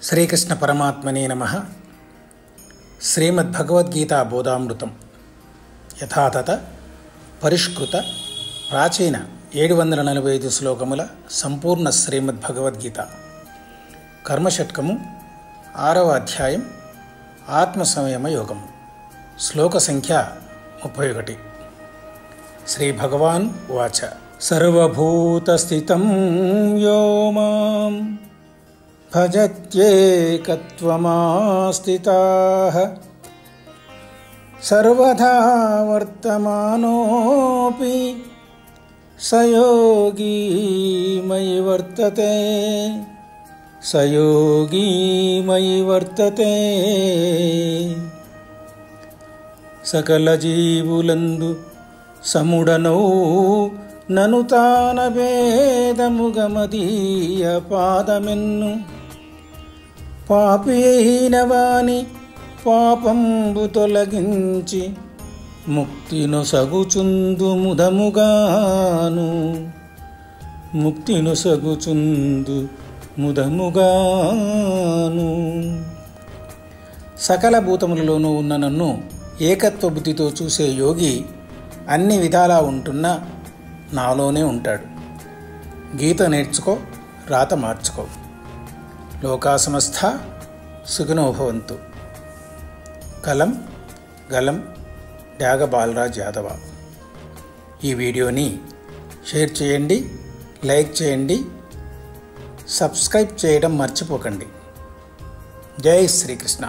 శ్రీకృష్ణ పరమాత్మనే నమః. శ్రీమద్భగవద్గీతా బోధామృతం యథాతథ పరిష్కృత ప్రాచీన 745 శ్లోకముల సంపూర్ణ శ్రీమద్భగవద్గీత కర్మషట్కము 6వ అధ్యాయం ఆత్మసంయమ యోగము. శ్లోక సంఖ్య 31. శ్రీ భగవాన్ ఉవాచ సర్వభూతస్థితం యో మాం భజత్యేకత్వమాస్థితాః సర్వదా వర్తమానోऽపి స యోగీ మయి వర్తతే సకల జీవులందు సముడనౌ నను తానభేదముగమదీయ పాదమెన్ను పాపి అయిన వాని పాపంబు తొలగించి ముక్తిను సగుచుందు ముదముగాను. సకల భూతములలోనూ ఉన్న నన్ను ఏకత్వ బుద్ధితో చూసే యోగి అన్ని విధాలా ఉంటున్నా నాలోనే ఉంటాడు. గీత నేర్చుకో, రాత మార్చుకో. లోకా సమస్త సుఖినో భవంతు. కలం గలం డ్యాగ బాలరాజ్ యాదవ. ఈ వీడియోని షేర్ చేయండి, లైక్ చేయండి, సబ్స్క్రైబ్ చేయడం మర్చిపోకండి. జై శ్రీకృష్ణ.